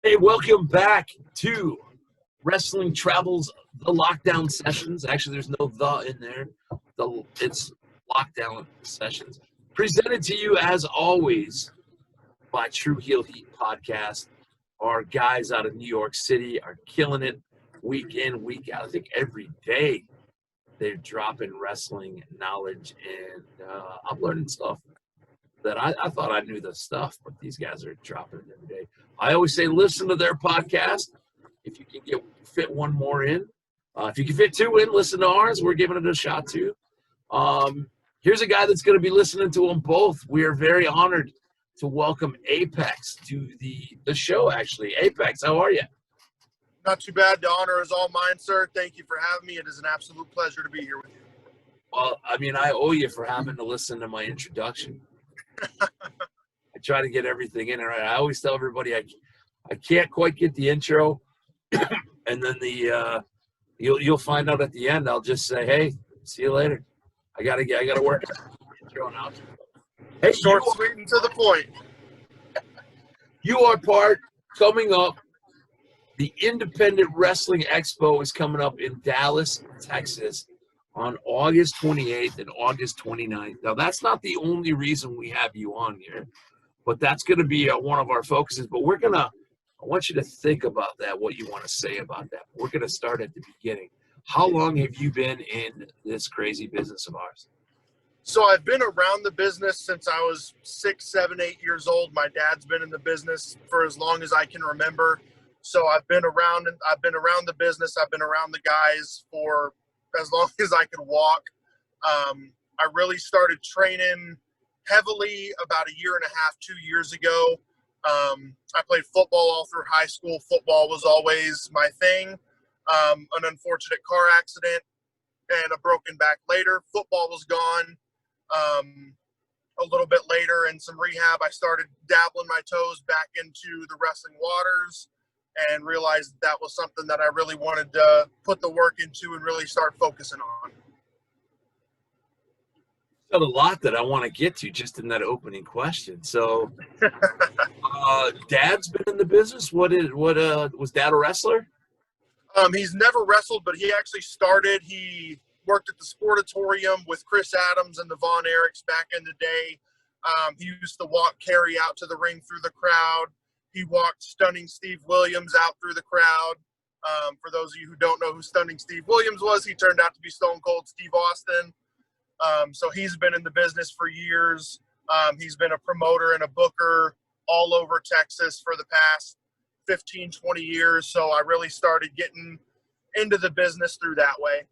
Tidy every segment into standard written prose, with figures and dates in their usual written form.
Hey, welcome back to Wrestling Travels, the Lockdown Sessions. Actually, there's no "the" in there. It's Lockdown Sessions. Presented to you, as always, by True Heel Heat Podcast. Our guys out of New York City are killing it week in, week out. I think every day they're dropping wrestling knowledge, and I'm learning stuff that I thought I knew the stuff, but these guys are dropping it every day. I always say listen to their podcast. If you can fit one more in. If you can fit two in, listen to ours. We're giving it a shot too. Here's a guy that's going to be listening to them both. We are very honored to welcome Apex to the show, actually. Apex, how are you? Not too bad. The honor is all mine, sir. Thank you for having me. It is an absolute pleasure to be here with you. Well, I mean, I owe you for having to listen to my introduction. I try to get everything in. Right. I always tell everybody I can't quite get the intro, and then you'll find out at the end. I'll just say, "Hey, see you later." I gotta work the intro and outro. Hey, short, sweet, and to the point. You are coming up. The Independent Wrestling Expo is coming up in Dallas, Texas, on August 28th and August 29th. Now, that's not the only reason we have you on here, but that's going to be one of our focuses. But I want you to think about that, what you want to say about that. We're going to start at the beginning. How long have you been in this crazy business of ours? So I've been around the business since I was 6, 7, 8 years old. My dad's been in the business for as long as I can remember. So I've been around the business. I've been around the guys for as long as I could walk. I really started training heavily about 1.5 years, 2 years ago. I played football all through high school. Football was always my thing. An unfortunate car accident and a broken back later. Football was gone. A little bit later in some rehab, I started dabbling my toes back into the wrestling waters and realized that was something that I really wanted to put the work into and really start focusing on. Got a lot that I want to get to just in that opening question. So, Dad's been in the business. Was Dad a wrestler? He's never wrestled, but he actually started. He worked at the Sportatorium with Chris Adams and the Von Erichs back in the day. He used to walk Kerry out to the ring through the crowd. He walked Stunning Steve Williams out through the crowd. For those of you who don't know who Stunning Steve Williams was, he turned out to be Stone Cold Steve Austin. So he's been in the business for years. He's been a promoter and a booker all over Texas for the past 15, 20 years. So I really started getting into the business through that way.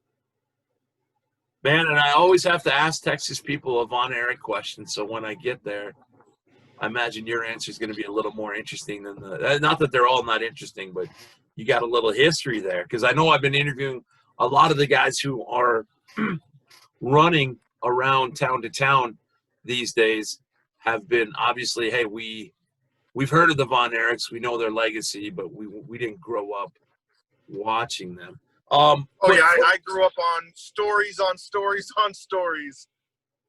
Man, and I always have to ask Texas people a Von Erich question. So when I get there, I imagine your answer is going to be a little more interesting than not that they're all not interesting, but you got a little history there. Because I know I've been interviewing a lot of the guys who are running around town to town these days have been obviously, hey, we've heard of the Von Erichs, we know their legacy, but we didn't grow up watching them. I grew up on stories on stories on stories.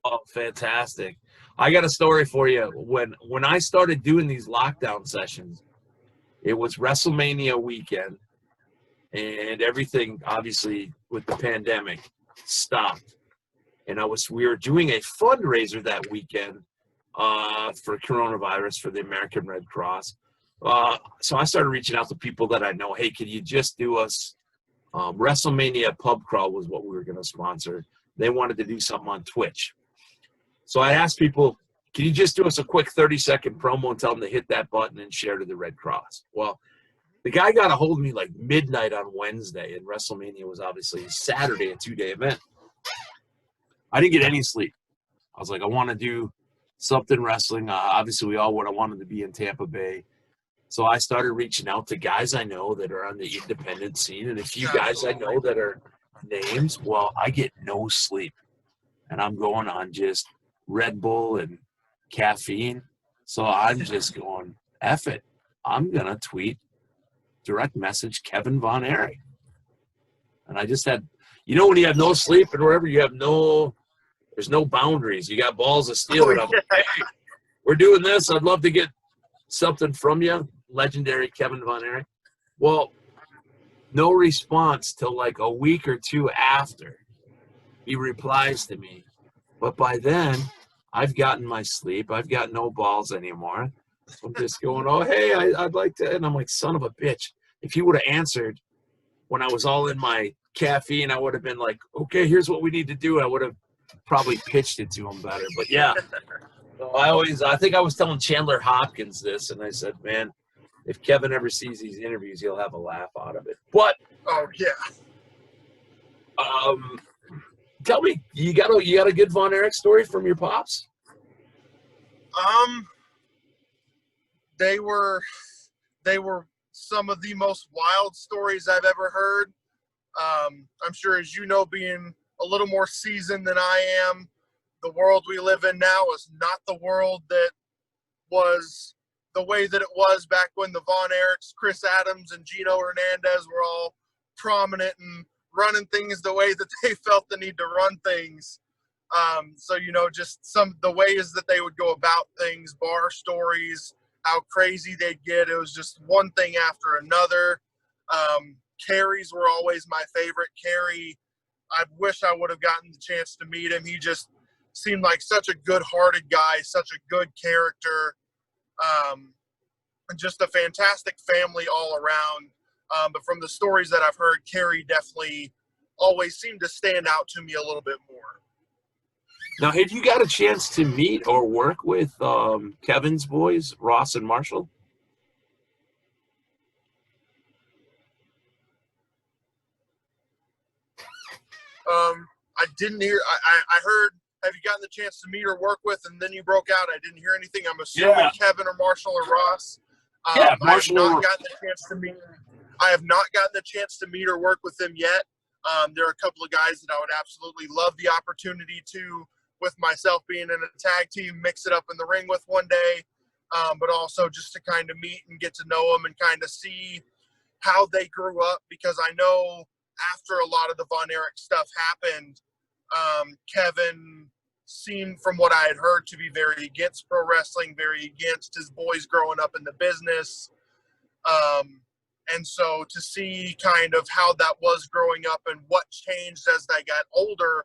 Oh, fantastic. I got a story for you. When I started doing these lockdown sessions, it was WrestleMania weekend, and everything, obviously, with the pandemic, stopped. And we were doing a fundraiser that weekend for coronavirus for the American Red Cross. So I started reaching out to people that I know. Hey, could you just do us WrestleMania pub crawl was what we were going to sponsor. They wanted to do something on Twitch. So I asked people, can you just do us a quick 30-second promo and tell them to hit that button and share to the Red Cross? Well, the guy got a hold of me like midnight on Wednesday, and WrestleMania was obviously Saturday, a 2-day event. I didn't get any sleep. I was like, I want to do something wrestling. Obviously, we all would have wanted to be in Tampa Bay. So I started reaching out to guys I know that are on the independent scene, and a few guys I know that are names. Well, I get no sleep, and I'm going on just Red Bull and caffeine. So I'm just going, F it. I'm going to tweet, direct message Kevin Von Erich. And I just had, when you have no sleep and wherever you have there's no boundaries. You got balls of steel. And I'm like, hey, we're doing this. I'd love to get something from you. legendary Kevin Von Erich. Well, no response till like a week or two after he replies to me. But by then, I've gotten my sleep. I've got no balls anymore. So I'm just going, oh, hey, I'd like to. And I'm like, son of a bitch. If he would have answered when I was all in my caffeine, I would have been like, okay, here's what we need to do. I would have probably pitched it to him better. But yeah, so I think I was telling Chandler Hopkins this, and I said, man, if Kevin ever sees these interviews, he'll have a laugh out of it. But Oh yeah. Tell me, you got a good Von Erich story from your pops? They were some of the most wild stories I've ever heard. I'm sure, as you know, being a little more seasoned than I am, the world we live in now is not the world that was the way that it was back when the Von Erichs, Chris Adams, and Gino Hernandez were all prominent and running things the way that they felt the need to run things. So, just the ways that they would go about things, bar stories, how crazy they'd get. It was just one thing after another. Kerry's were always my favorite. Kerry, I wish I would have gotten the chance to meet him. He just seemed like such a good-hearted guy, such a good character, and just a fantastic family all around. But from the stories that I've heard, Kerry definitely always seemed to stand out to me a little bit more. Now, had you got a chance to meet or work with Kevin's boys, Ross and Marshall? I didn't hear. I heard. Have you gotten the chance to meet or work with? And then you broke out. I didn't hear anything. I'm assuming Kevin or Marshall or Ross. Marshall. I have not gotten the chance to meet. I have not gotten the chance to meet or work with them yet. There are a couple of guys that I would absolutely love the opportunity to, with myself being in a tag team, mix it up in the ring with one day. But also just to kind of meet and get to know them and kind of see how they grew up, because I know after a lot of the Von Erich stuff happened, Kevin seemed, from what I had heard, to be very against pro wrestling, very against his boys growing up in the business. And so to see kind of how that was growing up and what changed as they got older,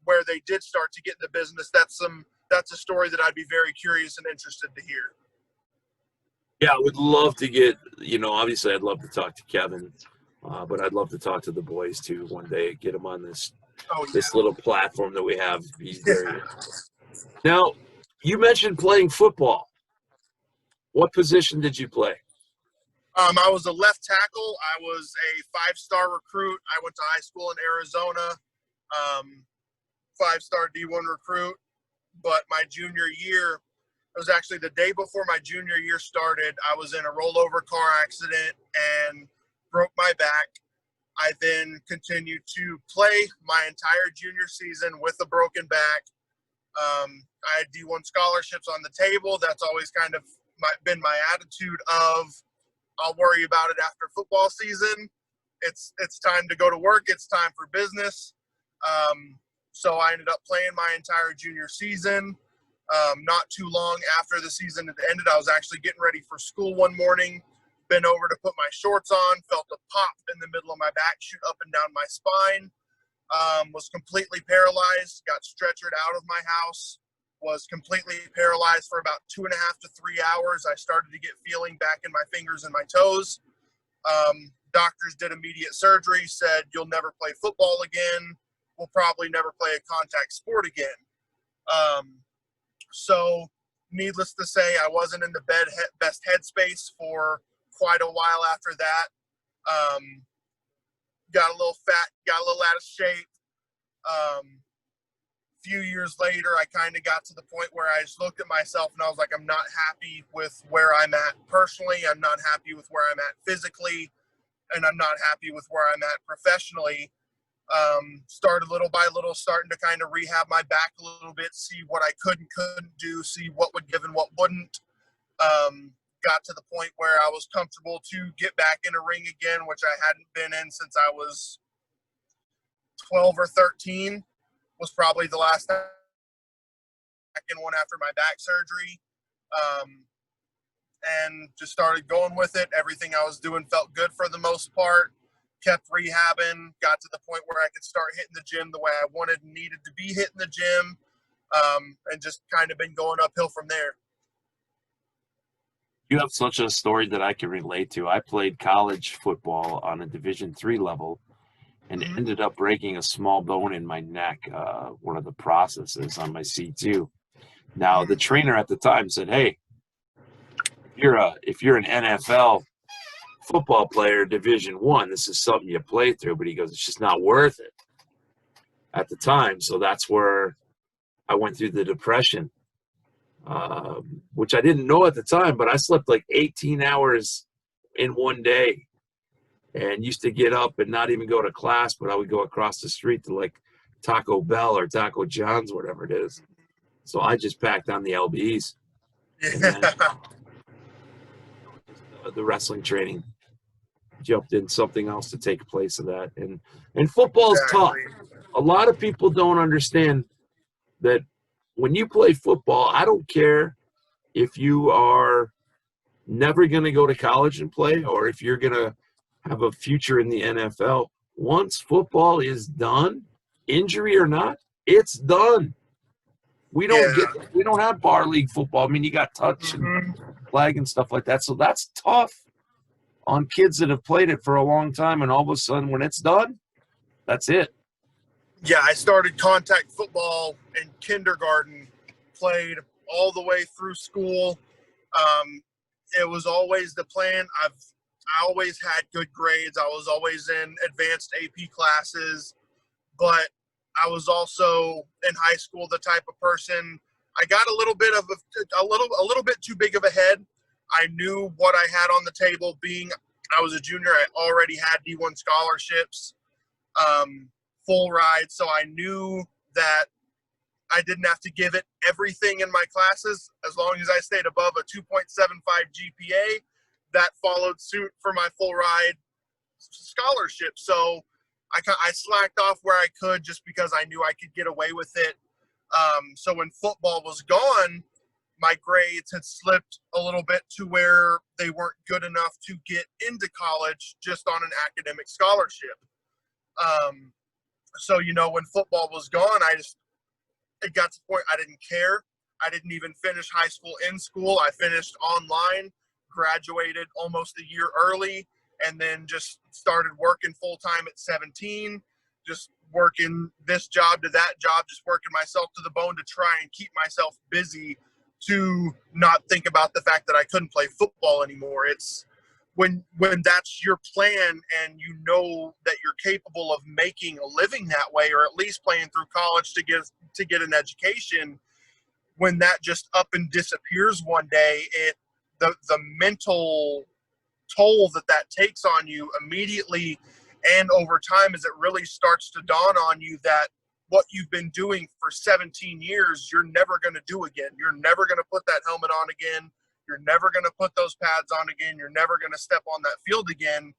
where they did start to get in the business, that's a story that I'd be very curious and interested to hear. Yeah, I would love to get, obviously I'd love to talk to Kevin, but I'd love to talk to the boys too one day, get them on this little platform that we have. Now, you mentioned playing football. What position did you play? I was a left tackle. I was a 5-star recruit. I went to high school in Arizona, 5-star D1 recruit. But my junior year, it was actually the day before my junior year started. I was in a rollover car accident and broke my back. I then continued to play my entire junior season with a broken back. I had D1 scholarships on the table. That's always kind of been my attitude of, I'll worry about it after football season. It's time to go to work. It's time for business. So I ended up playing my entire junior season. Not too long after the season had ended, I was actually getting ready for school one morning, bent over to put my shorts on, felt a pop in the middle of my back, shoot up and down my spine, was completely paralyzed, got stretchered out of my house, was completely paralyzed for about 2.5 to 3 hours. I started to get feeling back in my fingers and my toes. Doctors did immediate surgery, said, you'll never play football again. We'll probably never play a contact sport again. So needless to say, I wasn't in the best headspace for quite a while after that. Got a little fat, got a little out of shape. Few years later, I kind of got to the point where I just looked at myself and I was like, I'm not happy with where I'm at personally. I'm not happy with where I'm at physically, and I'm not happy with where I'm at professionally. Started little by little, starting to kind of rehab my back a little bit, see what I could and couldn't do, see what would give and what wouldn't. Got to the point where I was comfortable to get back in a ring again, which I hadn't been in since I was 12 or 13. Was probably the last time back in one after my back surgery. and just started going with it. Everything I was doing felt good for the most part. Kept rehabbing, got to the point where I could start hitting the gym the way I wanted and needed to be hitting the gym, and just kind of been going uphill from there. You have such a story that I can relate to. I played college football on a Division III level and ended up breaking a small bone in my neck, one of the processes on my C2. Now, the trainer at the time said, hey, if you're an NFL football player, Division I, this is something you play through. But he goes, it's just not worth it at the time. So that's where I went through the depression, which I didn't know at the time, but I slept like 18 hours in one day and used to get up and not even go to class, but I would go across the street to like Taco Bell or Taco John's, whatever it is. So I just packed on the LBs. And then the wrestling training jumped in something else to take place of that. And football's tough. A lot of people don't understand that when you play football, I don't care if you are never going to go to college and play or if you're going to have a future in the NFL. Once football is done, injury or not, it's done. We don't have bar league football. I mean, you got touch and flag and stuff like that. So that's tough on kids that have played it for a long time. And all of a sudden when it's done, that's it. Yeah, I started contact football in kindergarten, played all the way through school. It was always the plan. I always had good grades. I was always in advanced AP classes, but I was also in high school the type of person. I got a little bit too big of a head. I knew what I had on the table. Being I was a junior, I already had D1 scholarships, full ride. So I knew that I didn't have to give it everything in my classes. As long as I stayed above a 2.75 GPA, that followed suit for my full ride scholarship. So I slacked off where I could just because I knew I could get away with it. So when football was gone, my grades had slipped a little bit to where they weren't good enough to get into college just on an academic scholarship. So, when football was gone, it got to the point I didn't care. I didn't even finish high school in school. I finished online, graduated almost a year early, and then just started working full-time at 17, just working this job to that job, just working myself to the bone to try and keep myself busy to not think about the fact that I couldn't play football anymore. It's when that's your plan and you know that you're capable of making a living that way, or at least playing through college to get an education, when that just up and disappears one day, the mental toll that takes on you immediately and over time, as it really starts to dawn on you that what you've been doing for 17 years, you're never going to do again. You're never going to put that helmet on again. You're never going to put those pads on again. You're never going to step on that field again.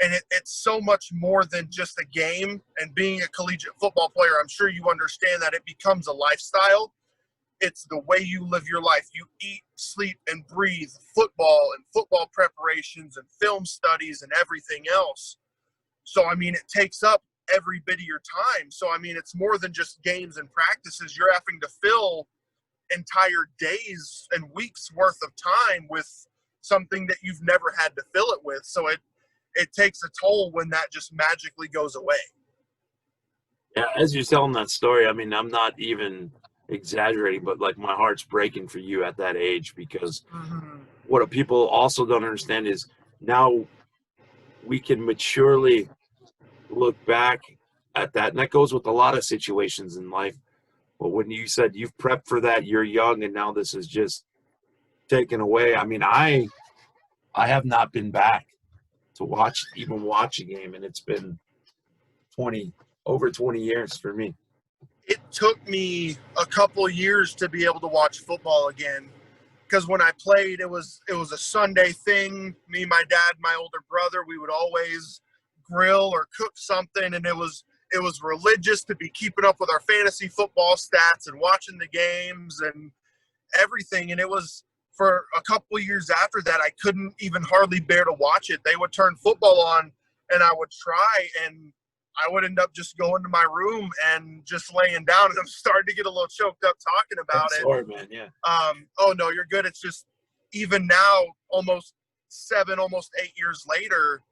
And it's so much more than just a game. And being a collegiate football player, I'm sure you understand that it becomes a lifestyle. It's the way you live your life. You eat, sleep, and breathe football and football preparations and film studies and everything else. So, it takes up every bit of your time. So, it's more than just games and practices. You're having to fill entire days and weeks worth of time with something that you've never had to fill it with. So it takes a toll when that just magically goes away. Yeah, as you're telling that story, I'm not even exaggerating, but like my heart's breaking for you at that age, because what people also don't understand is now we can maturely look back at that. And that goes with a lot of situations in life. But when you said you've prepped for that, you're young, and now this is just taken away. I have not been back to watch a game, and it's been over 20 years for me. It took me a couple years to be able to watch football again, because when I played, it was a Sunday thing. Me, my dad, my older brother, we would always grill or cook something, and it was religious to be keeping up with our fantasy football stats and watching the games and everything. And it was for a couple of years after that, I couldn't even hardly bear to watch it. They would turn football on, and I would try, and I would end up just going to my room and just laying down, and I'm starting to get a little choked up talking about it. Sorry, man. Yeah. Oh no, you're good. It's just, even now, almost 8 years later,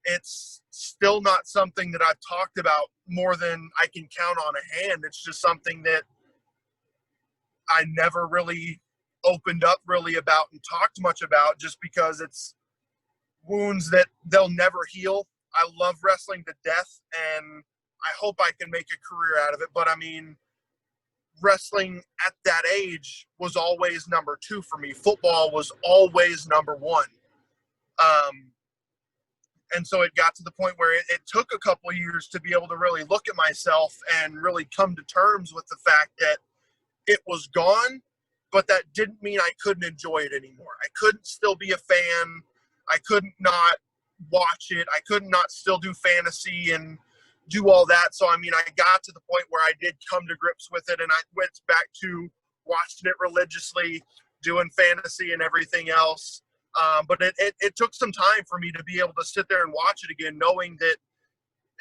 it's still not something that I've talked about more than I can count on a hand. It's just something that I never really opened up really about and talked much about, just because it's wounds that they'll never heal. I love wrestling to death, and I hope I can make a career out of it. But I mean, wrestling at that age was always number two for me. Football was always number one. And so it got to the point where it took a couple years to be able to really look at myself and really come to terms with the fact that it was gone, but that didn't mean I couldn't enjoy it anymore. I couldn't still be a fan. I couldn't not watch it. I couldn't not still do fantasy and do all that. So, I mean, I got to the point where I did come to grips with it, and I went back to watching it religiously, doing fantasy and everything else. But it took some time for me to be able to sit there and watch it again, knowing that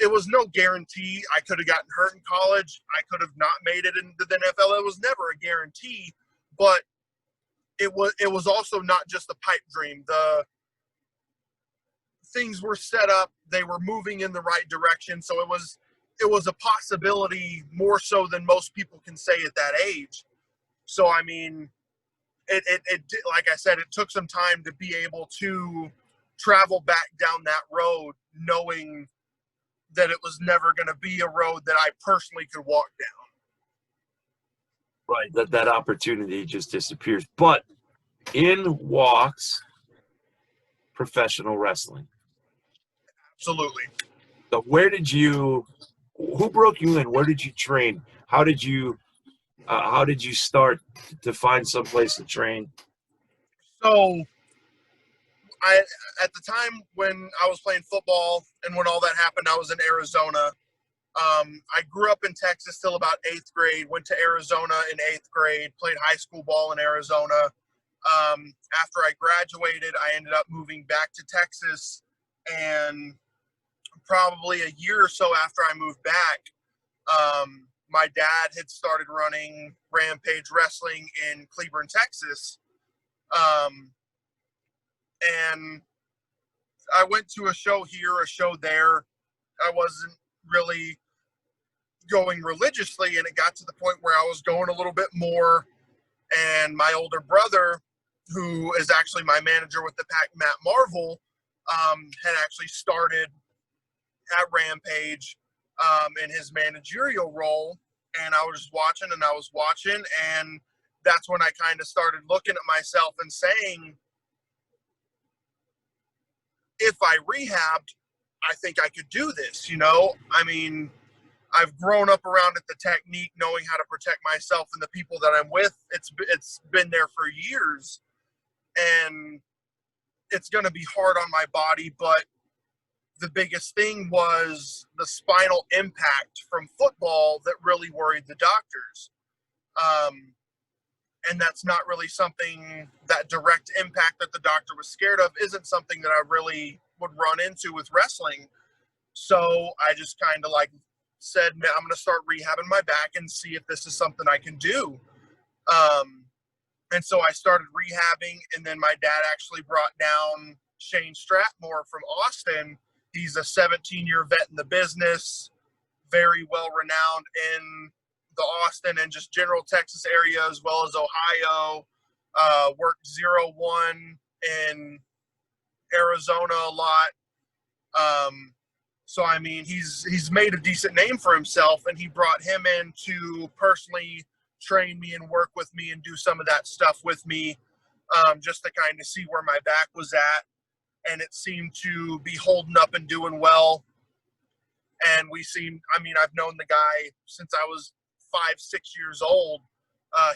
it was no guarantee. I could have gotten hurt in college. I could have not made it into the NFL. It was never a guarantee, but it was also not just a pipe dream. The things were set up. They were moving in the right direction. So it was a possibility more so than most people can say at that age. So, I mean, it like I said, it took some time to be able to travel back down that road, knowing that it was never going to be a road that I personally could walk down. Right. That opportunity just disappears. But in walks professional wrestling. Absolutely. So who broke you in? Where did you train? How did you start to find some place to train? So at the time when I was playing football and when all that happened, I was in Arizona. I grew up in Texas till about 8th grade, went to Arizona in 8th grade, played high school ball in Arizona. After I graduated, I ended up moving back to Texas, and probably a year or so after I moved back, my dad had started running Rampage Wrestling in Cleburne, Texas. And I went to a show here, a show there. I wasn't really going religiously, and it got to the point where I was going a little bit more. And my older brother, who is actually my manager with the pack, Matt Marvel, had actually started at Rampage in his managerial role. And I was watching, and that's when I kind of started looking at myself and saying, if I rehabbed, I think I could do this, you know? I mean, I've grown up around it, the technique, knowing how to protect myself and the people that I'm with. It's been there for years, and it's going to be hard on my body. But the biggest thing was the spinal impact from football that really worried the doctors. And that's not really something, that direct impact that the doctor was scared of isn't something that I really would run into with wrestling. So I just kind of like said, I'm going to start rehabbing my back and see if this is something I can do. And so I started rehabbing, and then my dad actually brought down Shane Stratmore from Austin. He's a 17-year vet in the business, very well renowned in the Austin and just general Texas area, as well as Ohio. Worked 0-1 in Arizona a lot. So, I mean, he's made a decent name for himself, and he brought him in to personally train me and work with me and do some of that stuff with me, just to kind of see where my back was at. And it seemed to be holding up and doing well. And I've known the guy since I was 5-6 years old.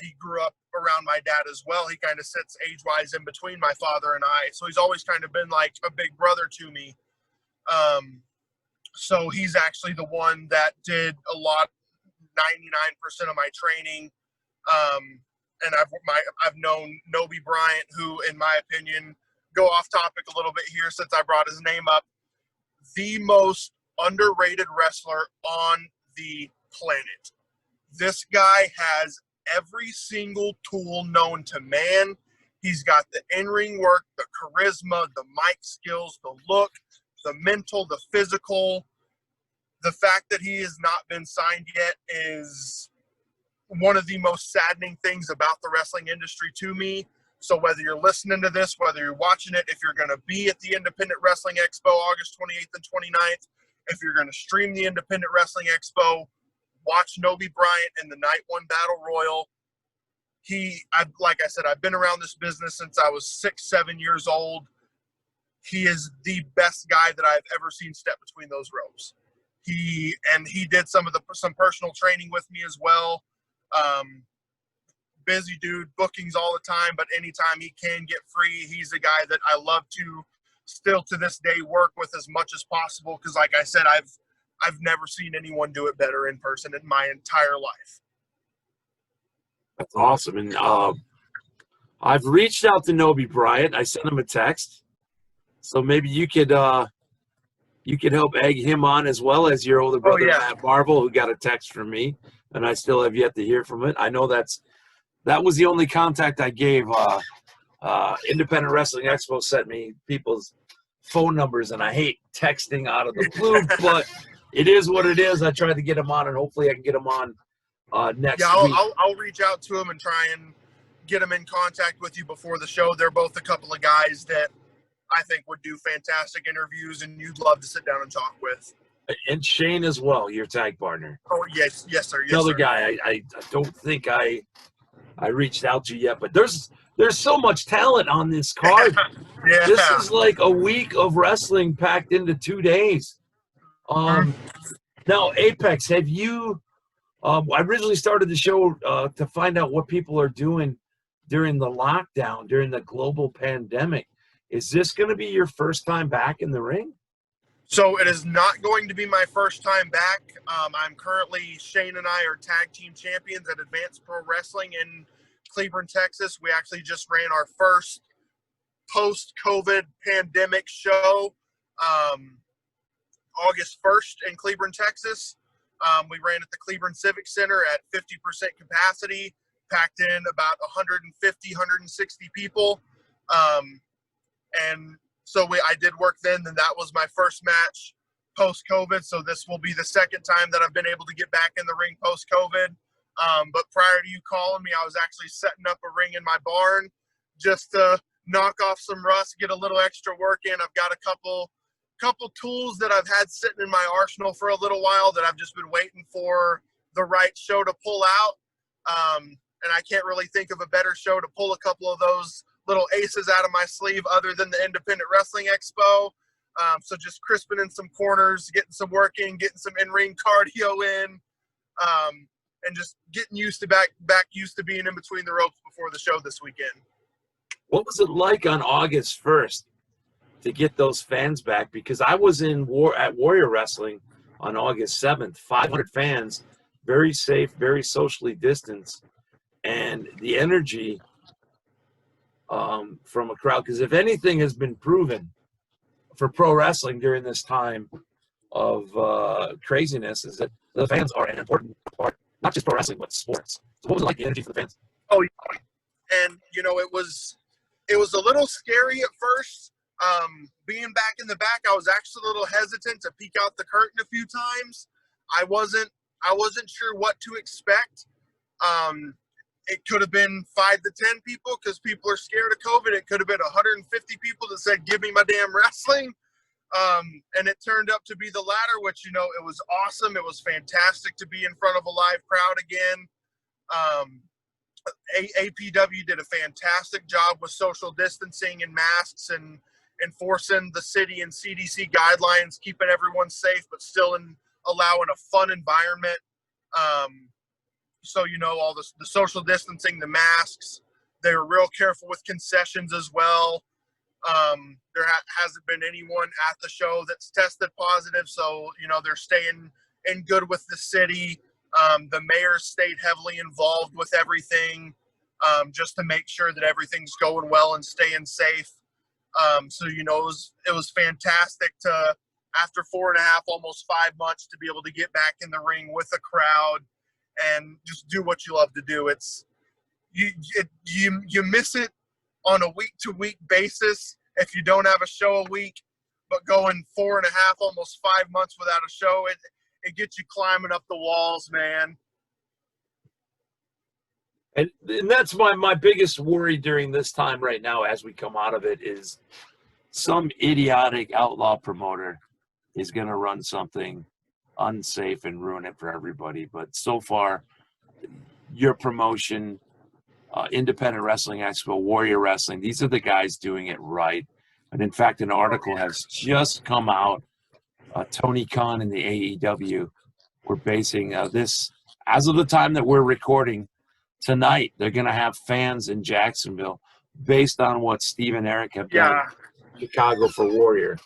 He grew up around my dad as well. He kind of sits age-wise in between my father and I. So he's always kind of been like a big brother to me. So he's actually the one that did 99% of my training. and I've known Noby Bryant, who, in my opinion, go off topic a little bit here since I brought his name up, the most underrated wrestler on the planet. This guy has every single tool known to man. He's got the in-ring work, the charisma, the mic skills, the look, the mental, the physical. The fact that he has not been signed yet is one of the most saddening things about the wrestling industry to me. So whether you're listening to this, whether you're watching it, if you're going to be at the Independent Wrestling Expo August 28th and 29th, if you're going to stream the Independent Wrestling Expo, watch Noby Bryant in the Night One Battle Royal. Like I said, I've been around this business since I was 6-7 years old. He is the best guy that I've ever seen step between those ropes. He did some personal training with me as well. Busy dude, bookings all the time, but anytime he can get free, he's a guy that I love to still to this day work with as much as possible, because like I said, I've never seen anyone do it better in person in my entire life. That's awesome. And I've reached out to Noby Bryant. I sent him a text, so maybe you could help egg him on, as well as your older brother, Matt Marvel, who got a text from me, and I still have yet to hear from it. I know that was the only contact I gave. Independent Wrestling Expo sent me people's phone numbers, and I hate texting out of the blue, but it is what it is. I tried to get him on, and hopefully I can get him on next week. I'll reach out to him and try and get him in contact with you before the show. They're both a couple of guys that I think would do fantastic interviews, and you'd love to sit down and talk with. And Shane as well, your tag partner. Oh, yes, sir. Yes, another sir. guy I don't think I reached out to yet, but there's so much talent on this card. Yeah. This is like a week of wrestling packed into 2 days. Now, Apex, have you I originally started the show to find out what people are doing during the lockdown, during the global pandemic. Is this going to be your first time back in the ring? So it is not going to be my first time back. I'm currently, Shane and I are tag team champions at Advanced Pro Wrestling in Cleburne, Texas. We actually just ran our first post-COVID pandemic show August 1st in Cleburne, Texas. We ran at the Cleburne Civic Center at 50% capacity, packed in about 150, 160 people. And so I did work then, and that was my first match post-COVID. So this will be the second time that I've been able to get back in the ring post-COVID. But prior to you calling me, I was actually setting up a ring in my barn just to knock off some rust, get a little extra work in. I've got a couple tools that I've had sitting in my arsenal for a little while that I've just been waiting for the right show to pull out. And I can't really think of a better show to pull a couple of those little aces out of my sleeve other than the Independent Wrestling Expo. So just crisping in some corners, getting some work in, getting some in-ring cardio in, and just getting back used to being in between the ropes before the show this weekend. What was it like on August 1st to get those fans back? Because I was at Warrior Wrestling on August 7th, 500 fans, very safe, very socially distanced, and the energy from a crowd. Because if anything has been proven for pro wrestling during this time of craziness, is that the fans are an important part, not just pro wrestling, but sports. So what was it like, the energy for the fans? Oh, yeah. And, it was a little scary at first. Being back in the back, I was actually a little hesitant to peek out the curtain a few times. I wasn't sure what to expect. It could have been 5 to 10 people because people are scared of COVID. It could have been 150 people that said, "Give me my damn wrestling." And it turned up to be the latter, which, it was awesome. It was fantastic to be in front of a live crowd again. APW did a fantastic job with social distancing and masks and enforcing the city and CDC guidelines, keeping everyone safe, but still allowing a fun environment. So, all the social distancing, the masks, they were real careful with concessions as well. There hasn't been anyone at the show that's tested positive. So, they're staying in good with the city. The mayor stayed heavily involved with everything. just to make sure that everything's going well and staying safe. So, you know, it was fantastic to, after 4.5, almost 5 months, to be able to get back in the ring with a crowd and just do what you love to do. It's you miss it on a week-to-week basis if you don't have a show a week, but going 4.5, almost 5 months without a show, it gets you climbing up the walls, man. And that's my biggest worry during this time right now as we come out of it is some idiotic outlaw promoter is going to run something unsafe and ruin it for everybody. But so far, your promotion, Independent Wrestling Expo, Warrior Wrestling, these are the guys doing it right. And in fact, an article has just come out. Tony Khan and the AEW were basing this, as of the time that we're recording tonight, they're going to have fans in Jacksonville based on what Steve and Eric have done in Chicago for Warrior.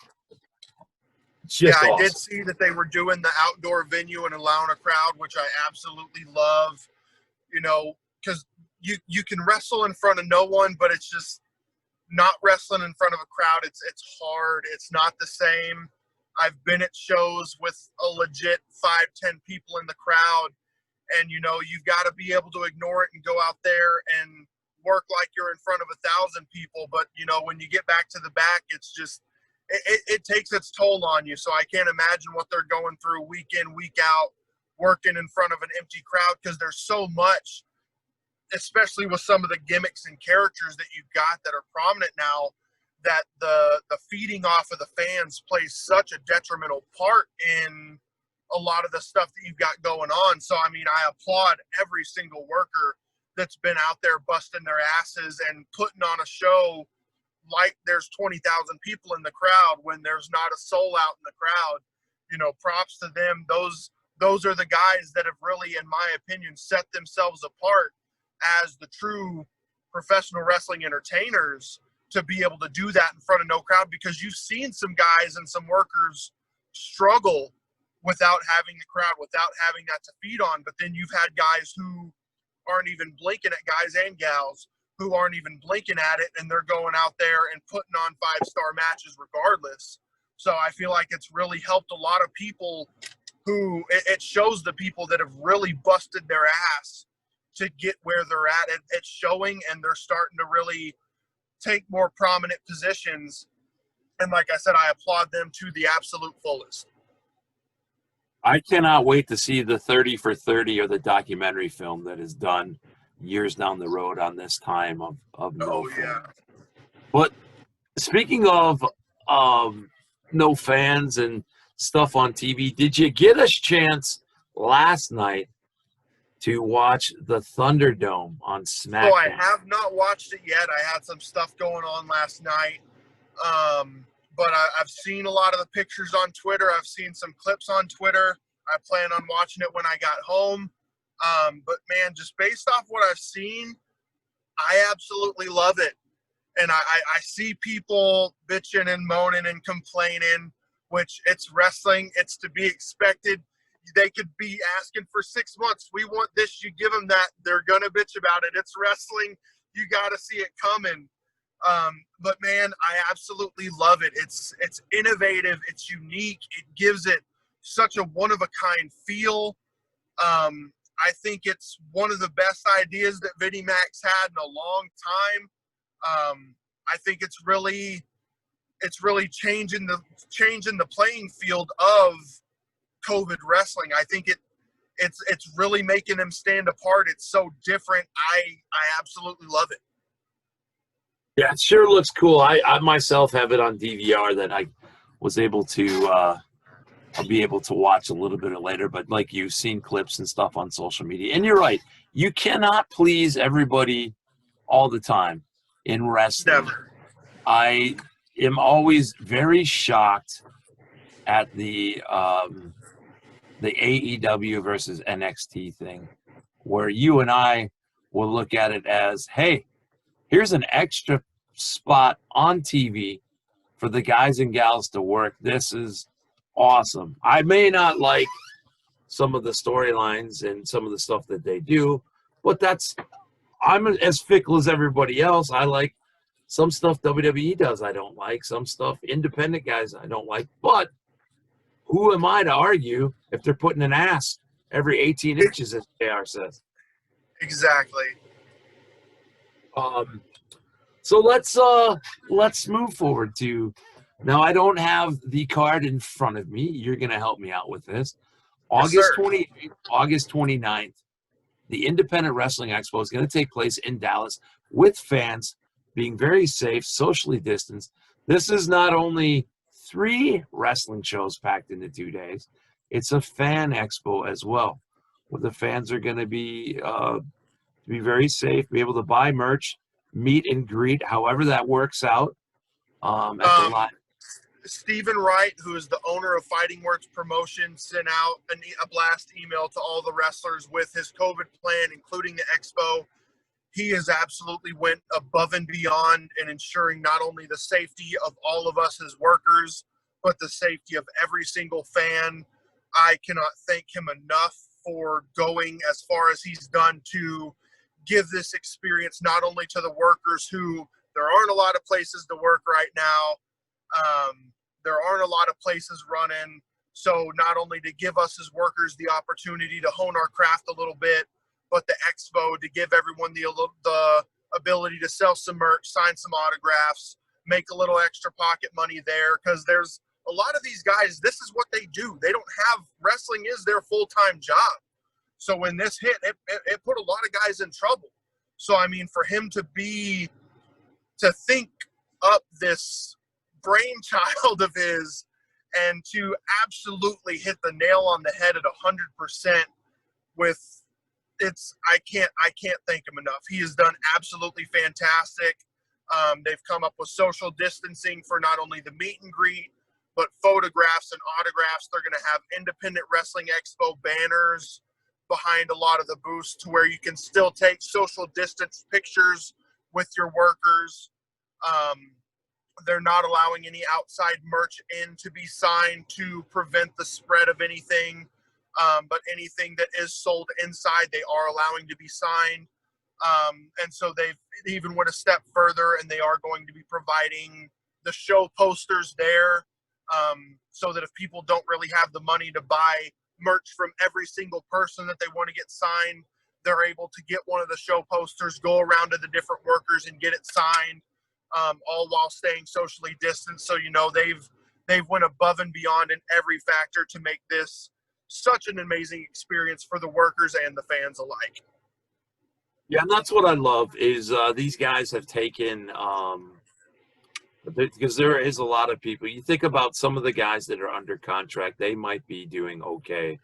Yeah, Awesome. I did see that they were doing the outdoor venue and allowing a crowd, which I absolutely love. You know, because you can wrestle in front of no one, but it's just not wrestling in front of a crowd. It's hard. It's not the same. I've been at shows with a legit 5-10 people in the crowd, and you know, you've got to be able to ignore it and go out there and work like you're in front of 1,000 people. But you know, when you get back to the back, it's just it takes its toll on you. So I can't imagine what they're going through week in, week out, working in front of an empty crowd, because there's so much, especially with some of the gimmicks and characters that you've got that are prominent now, that the feeding off of the fans plays such a detrimental part in a lot of the stuff that you've got going on. So, I mean, I applaud every single worker that's been out there busting their asses and putting on a show like there's 20,000 people in the crowd when there's not a soul out in the crowd. You know, props to them. Those are the guys that have really, in my opinion, set themselves apart as the true professional wrestling entertainers, to be able to do that in front of no crowd, because you've seen some guys and some workers struggle without having the crowd, without having that to feed on. But then you've had guys who aren't even blinking at, guys and gals who aren't even blinking at it, and they're going out there and putting on 5-star matches regardless. So I feel like it's really helped a lot of people who, it shows the people that have really busted their ass to get where they're at. It's showing, and they're starting to really take more prominent positions. And like I said, I applaud them to the absolute fullest. I cannot wait to see the 30 for 30 or the documentary film that is done years down the road on this time of no fans. But speaking of no fans and stuff on TV, did you get a chance last night to watch the Thunderdome on SmackDown? So I have not watched it yet. I had some stuff going on last night. But I've seen a lot of the pictures on Twitter. I've seen some clips on Twitter. I plan on watching it when I got home. But man, just based off what I've seen, I absolutely love it. And I see people bitching and moaning and complaining, which it's wrestling. It's to be expected. They could be asking for 6 months. We want this. You give them that. They're going to bitch about it. It's wrestling. You got to see it coming. But man, I absolutely love it. It's innovative. It's unique. It gives it such a one-of-a-kind feel. I think it's one of the best ideas that Vinnie Mac's had in a long time. I think it's really changing the playing field of COVID wrestling. I think it's really making them stand apart. It's so different. I absolutely love it. Yeah, it sure looks cool. I myself have it on DVR that I was able to I'll be able to watch a little bit later, but like you've seen clips and stuff on social media. And you're right. You cannot please everybody all the time in wrestling. Never. I am always very shocked at the AEW versus NXT thing, where you and I will look at it as, hey, here's an extra spot on TV for the guys and gals to work. This is awesome. I may not like some of the storylines and some of the stuff that they do, but that's I'm as fickle as everybody else. I like some stuff WWE does I don't like. Some stuff independent guys I don't like. But who am I to argue if they're putting an ass every 18 inches, as JR says? Exactly. So let's move forward to now. I don't have the card in front of me. You're gonna help me out with this. Yes, August sir. 28th, August 29th, the Independent Wrestling Expo is going to take place in Dallas with fans being very safe, socially distanced. This is not only 3 wrestling shows packed into 2 days, it's a fan expo as well, where the fans are going to be very safe, be able to buy merch, meet and greet, however that works out at the lot. Stephen Wright, who is the owner of Fighting Words Promotion, sent out a blast email to all the wrestlers with his COVID plan, including the expo. He has absolutely went above and beyond in ensuring not only the safety of all of us as workers, but the safety of every single fan. I cannot thank him enough for going as far as he's done to give this experience not only to the workers who there aren't a lot of places to work right now. There aren't a lot of places running. So not only to give us as workers the opportunity to hone our craft a little bit, but the expo to give everyone the ability to sell some merch, sign some autographs, make a little extra pocket money there. Because there's a lot of these guys, this is what they do. They don't have, wrestling is their full-time job. So when this hit, it put a lot of guys in trouble. So, I mean, for him to think up this brainchild of his and to absolutely hit the nail on the head at 100% with I can't thank him enough. He has done absolutely fantastic. They've come up with social distancing for not only the meet and greet, but photographs and autographs. They're going to have Independent Wrestling Expo banners behind a lot of the booths to where you can still take social distance pictures with your workers. They're not allowing any outside merch in to be signed to prevent the spread of anything. But anything that is sold inside, they are allowing to be signed. And so they've even went a step further, and they are going to be providing the show posters there, so that if people don't really have the money to buy merch from every single person that they want to get signed, they're able to get one of the show posters, go around to the different workers and get it signed, all while staying socially distanced. So, you know, they've went above and beyond in every factor to make this such an amazing experience for the workers and the fans alike. Yeah, and that's what I love is these guys have taken because there is a lot of people. You think about some of the guys that are under contract, they might be doing okay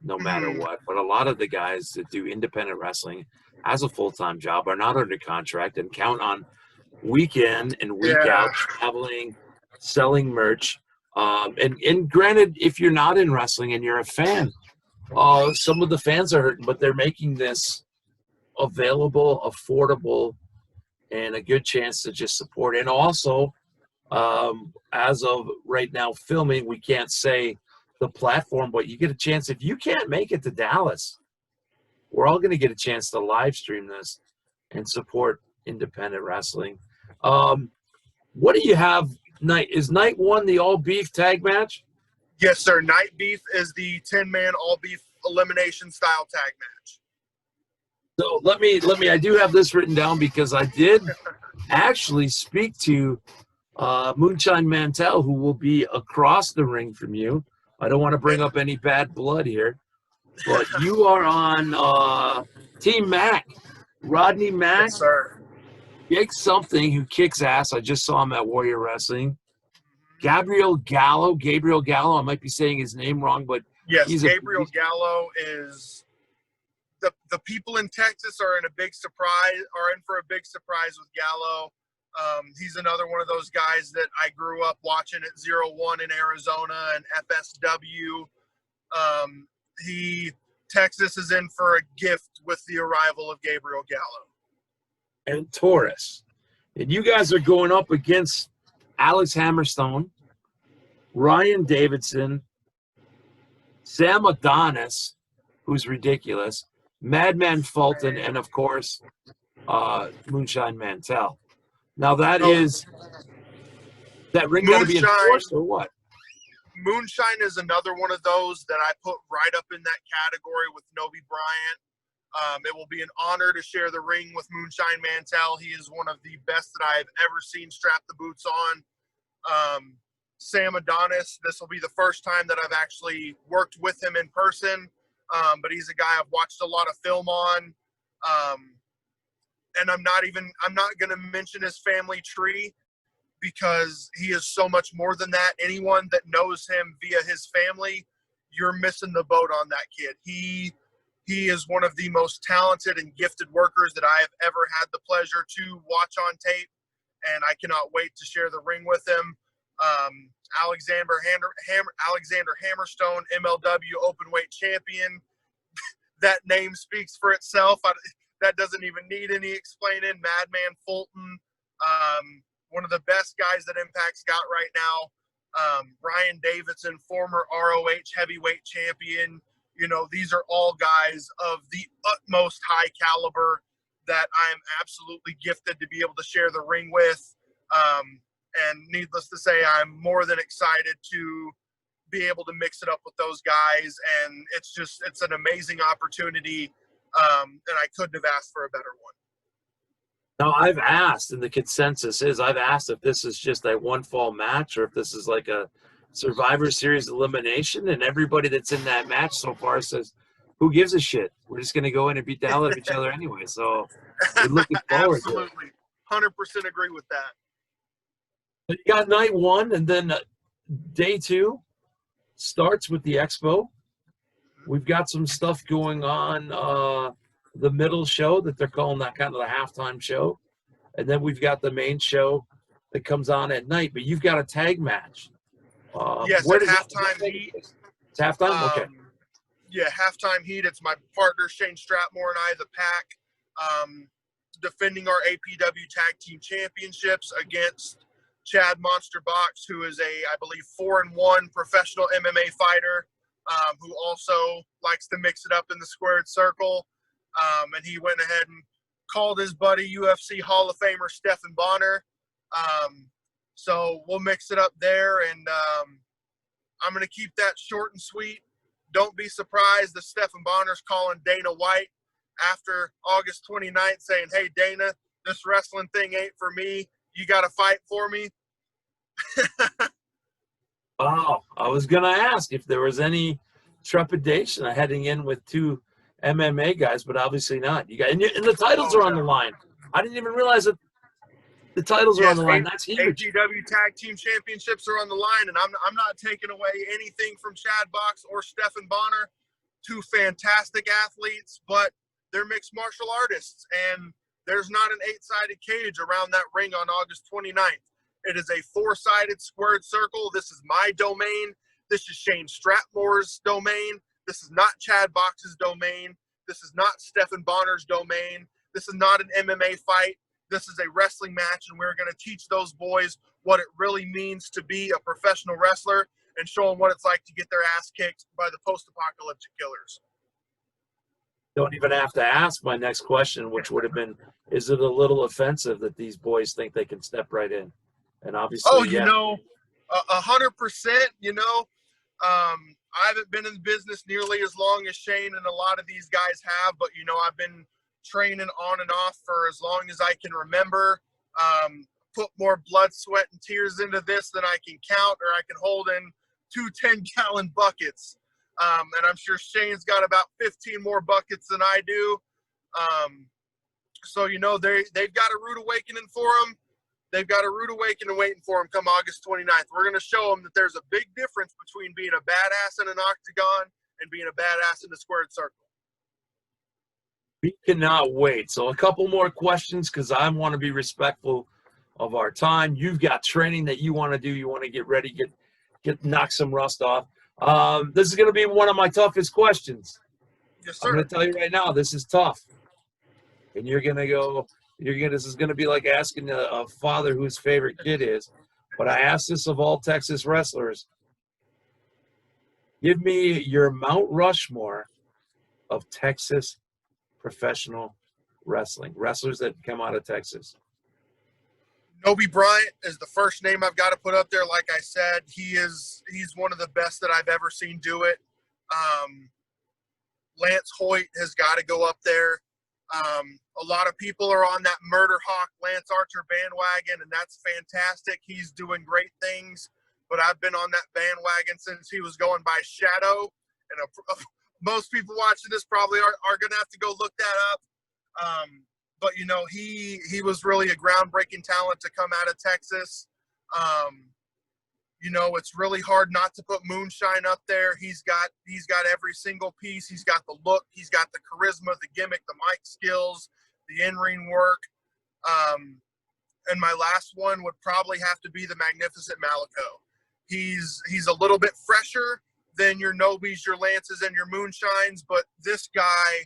no matter what. But a lot of the guys that do independent wrestling as a full-time job are not under contract and count on week in and week out traveling, selling merch. And granted, if you're not in wrestling and you're a fan, some of the fans are hurting, but they're making this available, affordable, and a good chance to just support. And also, as of right now filming, we can't say the platform, but you get a chance. If you can't make it to Dallas, we're all going to get a chance to live stream this and support independent wrestling. What do you have? Is night 1 the all beef tag match? Yes, sir. Night beef is the 10-man all beef elimination style tag match. So let me, I do have this written down because I did actually speak to Moonshine Mantel, who will be across the ring from you. I don't want to bring up any bad blood here, but you are on Team Mac. Rodney Mac, yes, sir. Jake something who kicks ass. I just saw him at Warrior Wrestling. Gabriel Gallo, I might be saying his name wrong, but yes, Gabriel Gallo is the people in Texas are in for a big surprise with Gallo. He's another one of those guys that I grew up watching at 01 in Arizona and FSW. Texas is in for a gift with the arrival of Gabriel Gallo. And Taurus. And you guys are going up against Alex Hammerstone, Ryan Davidson, Sam Adonis, who's ridiculous, Madman Fulton, and of course, Moonshine Mantell. Now that No, ring got to be Moonshine. enforced or what? Moonshine is another one of those that I put right up in that category with Nobi Bryant. It will be an honor to share the ring with Moonshine Mantell. He is one of the best that I have ever seen strap the boots on. Sam Adonis, this will be the first time that I've actually worked with him in person, but he's a guy I've watched a lot of film on. And I'm not going to mention his family tree because he is so much more than that. Anyone that knows him via his family, you're missing the boat on that kid. He is one of the most talented and gifted workers that I have ever had the pleasure to watch on tape, and I cannot wait to share the ring with him. Alexander Hammerstone, MLW Openweight Champion. That name speaks for itself. That doesn't even need any explaining. Madman Fulton, one of the best guys that Impact's got right now. Ryan Davidson, former ROH heavyweight champion. You know, these are all guys of the utmost high caliber that I am absolutely gifted to be able to share the ring with. And needless to say, I'm more than excited to be able to mix it up with those guys. And it's an amazing opportunity. And I couldn't have asked for a better one. Now, I've asked, and the consensus is, I've asked if this is just a one fall match or if this is like a Survivor Series elimination, and everybody that's in that match so far says, who gives a shit? We're just going to go in and beat the hell out of each other anyway. So we're looking forward to it. Absolutely. 100% agree with that. But you got night one, and then day two starts with the expo. We've got some stuff going on the middle show that they're calling that kind of the halftime show. And then we've got the main show that comes on at night. But you've got a tag match. Yes, at halftime heat. It's halftime? Okay. Yeah, halftime heat. It's my partner, Shane Stratmore, and I, the Pack, defending our APW Tag Team Championships against Chad Monster Box, who is I believe, 4-1 professional MMA fighter, who also likes to mix it up in the squared circle. And he went ahead and called his buddy UFC Hall of Famer Stephen Bonner. So we'll mix it up there, and I'm going to keep that short and sweet. Don't be surprised that Stephen Bonner's calling Dana White after August 29th saying, hey, Dana, this wrestling thing ain't for me. You got to fight for me. Oh, I was going to ask if there was any trepidation heading in with two MMA guys, but obviously not. You got, and the titles are on the line. I didn't even realize that the titles are on the line. That's huge. APW Tag Team Championships are on the line, and I'm not taking away anything from Chad Box or Stephen Bonner. Two fantastic athletes, but they're mixed martial artists, and there's not an 8-sided cage around that ring on August 29th. It is a 4-sided squared circle. This is my domain. This is Shane Stratmore's domain. This is not Chad Box's domain. This is not Stephen Bonner's domain. This is not an MMA fight. This is a wrestling match, and we're going to teach those boys what it really means to be a professional wrestler and show them what it's like to get their ass kicked by the post-apocalyptic killers. Don't even have to ask my next question, which would have been, is it a little offensive that these boys think they can step right in? And obviously, you know, 100%, you know. I haven't been in the business nearly as long as Shane and a lot of these guys have, but, you know, I've been training on and off for as long as I can remember. Put more blood, sweat, and tears into this than I can count, or I can hold in 2 10-gallon buckets. And I'm sure Shane's got about 15 more buckets than I do. So, you know, they've got a rude awakening for them. They've got a rude awakening waiting for them come August 29th. We're going to show them that there's a big difference between being a badass in an octagon and being a badass in the squared circle. We cannot wait. So a couple more questions because I want to be respectful of our time. You've got training that you want to do. You want to get ready, knock some rust off. This is going to be one of my toughest questions. Yes, sir. I'm going to tell you right now, this is tough. And you're going to go, this is going to be like asking a father who his favorite kid is. But I asked this of all Texas wrestlers. Give me your Mount Rushmore of Texas professional wrestling, wrestlers that come out of Texas? Noby Bryant is the first name I've got to put up there. Like I said, he's one of the best that I've ever seen do it. Lance Hoyt has got to go up there. A lot of people are on that Murder Hawk Lance Archer bandwagon, and that's fantastic. He's doing great things, but I've been on that bandwagon since he was going by Shadow. And most people watching this probably are going to have to go look that up. But, you know, he was really a groundbreaking talent to come out of Texas. You know, it's really hard not to put Moonshine up there. He's got every single piece. He's got the look. He's got the charisma, the gimmick, the mic skills, the in-ring work. And my last one would probably have to be the Magnificent Malico. He's a little bit fresher than your Nobys, your Lances, and your Moonshines, but this guy,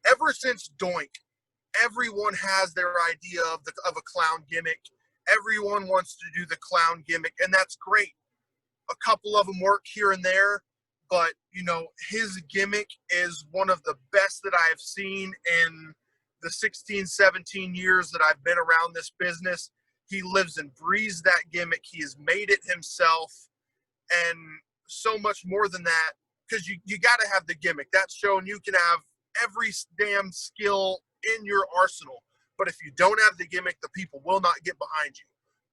ever since Doink, everyone has their idea of a clown gimmick. Everyone wants to do the clown gimmick, and that's great. A couple of them work here and there, but, you know, his gimmick is one of the best that I've seen in the 16, 17 years that I've been around this business. He lives and breathes that gimmick. He has made it himself, and so much more than that, because you got to have the gimmick. That's showing you can have every damn skill in your arsenal. But if you don't have the gimmick, the people will not get behind you.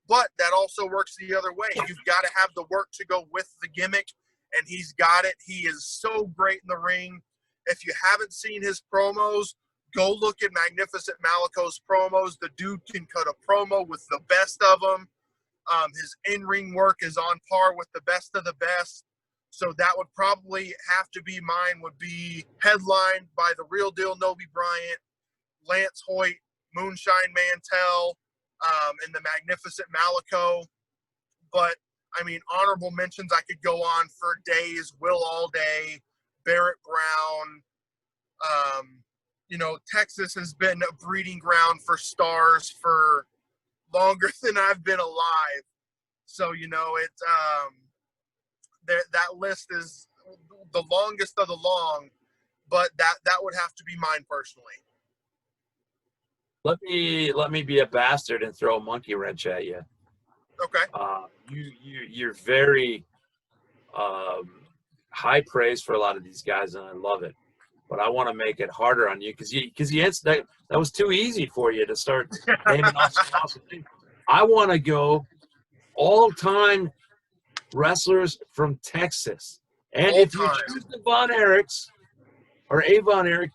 But that also works the other way. You've got to have the work to go with the gimmick, and he's got it. He is so great in the ring. If you haven't seen his promos, go look at Magnificent Malico's promos. The dude can cut a promo with the best of them. His in-ring work is on par with the best of the best. So that would probably have to be mine, would be headlined by the real deal Noby Bryant, Lance Hoyt, Moonshine Mantell, and the Magnificent Malico. But, I mean, honorable mentions, I could go on for days. Will Allday, Barrett Brown. You know, Texas has been a breeding ground for stars for longer than I've been alive. So, you know, it's that list is the longest of the long, but that would have to be mine personally. Let me be a bastard and throw a monkey wrench at you. Okay. You're very high praise for a lot of these guys, and I love it. But I want to make it harder on you because that was too easy for you to start naming off some awesome things. I want to go all-time wrestlers from Texas, and if you choose the Von Erichs or a Von Erich,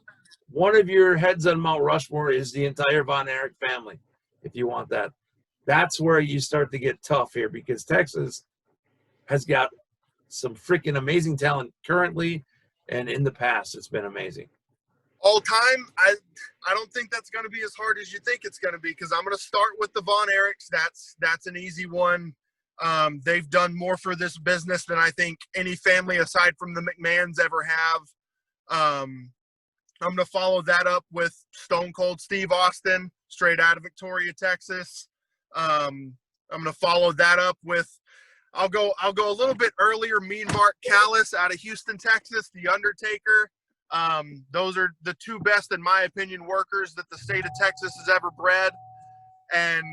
one of your heads on Mount Rushmore is the entire Von Erich family. If you want that, that's where you start to get tough here, because Texas has got some freaking amazing talent currently, and in the past, it's been amazing. All time, I don't think that's going to be as hard as you think it's going to be, because I'm going to start with the Von Erichs. That's an easy one. They've done more for this business than I think any family aside from the McMahons ever have. I'm going to follow that up with Stone Cold Steve Austin, straight out of Victoria, Texas. I'm going to follow that up with, I'll go a little bit earlier, Mean Mark Callis out of Houston, Texas, The Undertaker. Those are the two best, in my opinion, workers that the state of Texas has ever bred. And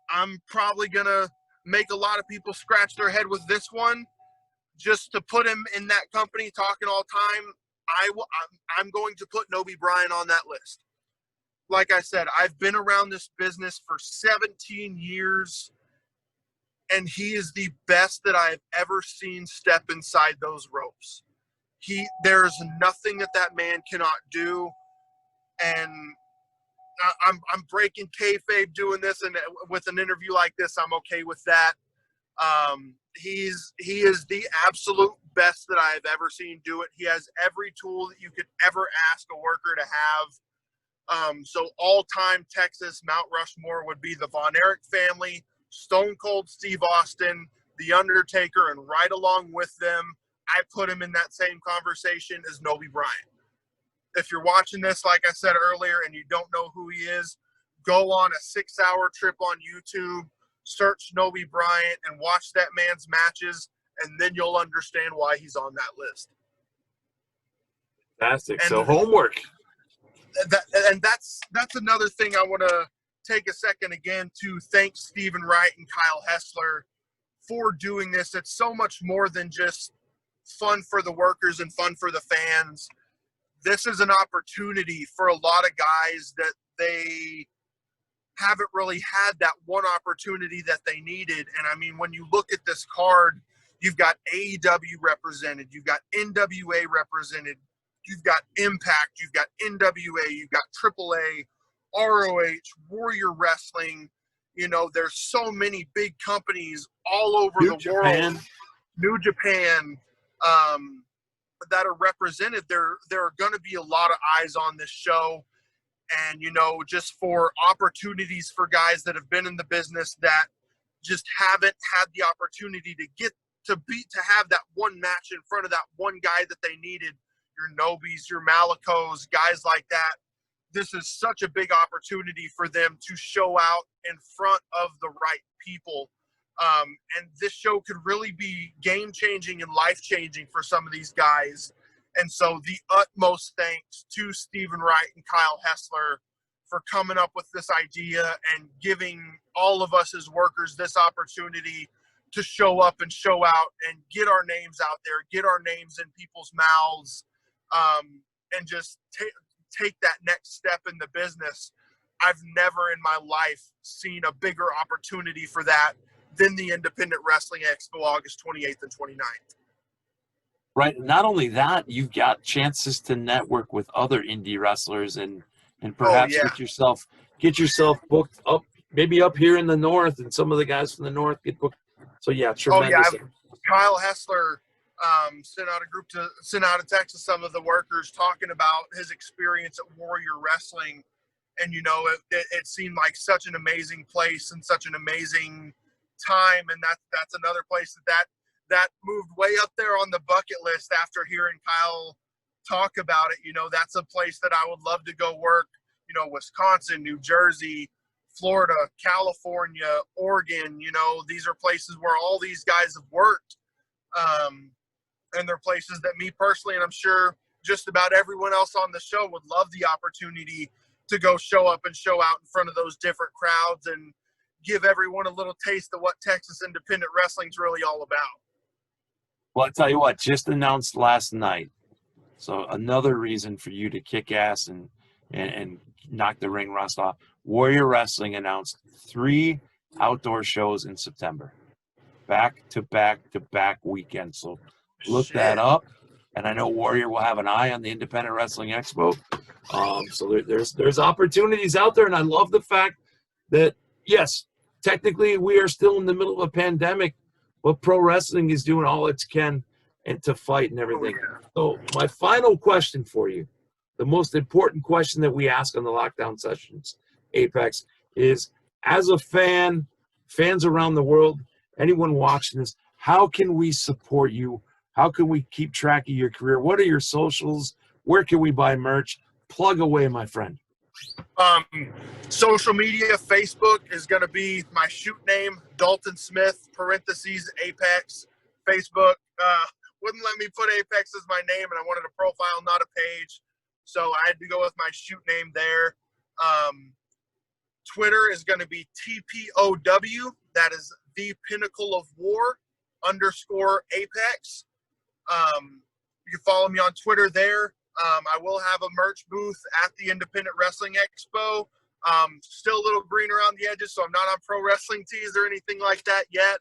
I'm probably going to make a lot of people scratch their head with this one. Just to put him in that company talking all time, I'm going to put Noby Bryant on that list. Like I said, I've been around this business for 17 years, and he is the best that I've ever seen step inside those ropes. There's nothing that man cannot do, and I'm breaking kayfabe doing this, and with an interview like this, I'm okay with that. He is the absolute best that I have ever seen do it. He has every tool that you could ever ask a worker to have. So all-time Texas Mount Rushmore would be the Von Erich family, Stone Cold Steve Austin, The Undertaker, and right along with them, I put him in that same conversation as Noby Bryant. If you're watching this, like I said earlier, and you don't know who he is, go on a 6-hour trip on YouTube, search Noby Bryant, and watch that man's matches, and then you'll understand why he's on that list. Fantastic. So And homework. that's another thing I want to take a second again to thank Stephen Wright and Kyle Hessler for doing this. It's so much more than just fun for the workers and fun for the fans. This is an opportunity for a lot of guys that they haven't really had that one opportunity that they needed. And I mean, when you look at this card, you've got AEW represented, you've got NWA represented, you've got Impact, you've got NWA, you've got AAA, ROH, Warrior Wrestling. You know, there's so many big companies all over New the Japan. world. New Japan, that are represented. There are going to be a lot of eyes on this show. And, you know, just for opportunities for guys that have been in the business that just haven't had the opportunity to have that one match in front of that one guy that they needed, your Nobis, your Malicos, guys like that. This is such a big opportunity for them to show out in front of the right people. And this show could really be game-changing and life-changing for some of these guys. And so the utmost thanks to Stephen Wright and Kyle Hessler for coming up with this idea and giving all of us as workers this opportunity to show up and show out and get our names out there, get our names in people's mouths, and just take that next step in the business. I've never in my life seen a bigger opportunity for that than the Independent Wrestling Expo, August 28th and 29th. Right. Not only that, you've got chances to network with other indie wrestlers and perhaps get yourself booked up, maybe up here in the north, and some of the guys from the north get booked. So yeah, tremendous. Kyle Hessler sent out a text to some of the workers talking about his experience at Warrior Wrestling. And, you know, it seemed like such an amazing place and such an amazing time. And that's another place that moved way up there on the bucket list after hearing Kyle talk about it. You know, that's a place that I would love to go work. You know, Wisconsin, New Jersey, Florida, California, Oregon. You know, these are places where all these guys have worked. And they're places that me personally, and I'm sure just about everyone else on the show, would love the opportunity to go show up and show out in front of those different crowds and give everyone a little taste of what Texas independent wrestling is really all about. Well, I tell you what, just announced last night. So another reason for you to kick ass and knock the ring rust off. Warrior Wrestling announced 3 outdoor shows in September. Back-to-back weekends. So look that up. And I know Warrior will have an eye on the Independent Wrestling Expo. So there's opportunities out there, and I love the fact that, yes, technically we are still in the middle of a pandemic, but pro wrestling is doing all it can and to fight and everything. So my final question for you, the most important question that we ask on the lockdown sessions, Apex, is as a fan, fans around the world, anyone watching this, how can we support you? How can we keep track of your career? What are your socials? Where can we buy merch? Plug away, my friend. Social media, Facebook is going to be my shoot name, Dalton Smith, parentheses, Apex. Facebook wouldn't let me put Apex as my name, and I wanted a profile, not a page. So I had to go with my shoot name there. Twitter is going to be TPOW. That is the Pinnacle of War _ Apex. You can follow me on Twitter there. I will have a merch booth at the Independent Wrestling Expo. Still a little green around the edges, so I'm not on pro wrestling tees or anything like that yet.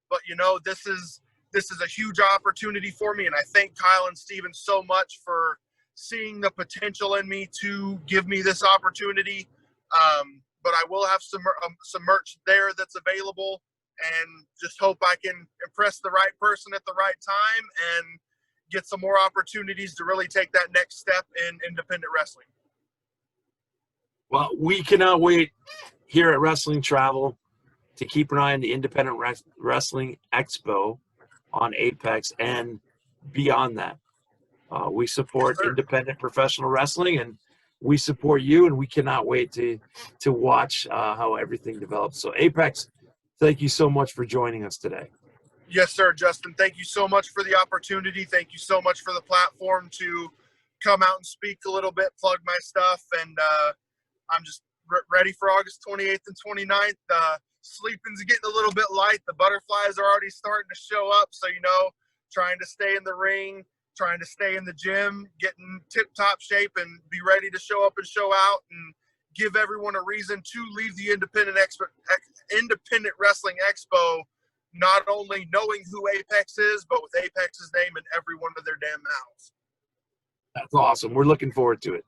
But you know, this is a huge opportunity for me, and I thank Kyle and Steven so much for seeing the potential in me to give me this opportunity. But I will have some merch there that's available, and just hope I can impress the right person at the right time and get some more opportunities to really take that next step in independent wrestling. Well, we cannot wait here at Wrestling Travel to keep an eye on the Independent Wrestling Expo on Apex and beyond that. We support independent professional wrestling, and we support you, and we cannot wait to watch how everything develops. So, Apex, thank you so much for joining us today. Yes, sir, Justin. Thank you so much for the opportunity. Thank you so much for the platform to come out and speak a little bit, plug my stuff, and I'm just ready for August 28th and 29th. Sleeping's getting a little bit light. The butterflies are already starting to show up, so trying to stay in the ring, trying to stay in the gym, getting tip-top shape, and be ready to show up and show out, and give everyone a reason to leave the Independent Wrestling Expo, not only knowing who Apex is, but with Apex's name in every one of their damn mouths. That's awesome. We're looking forward to it.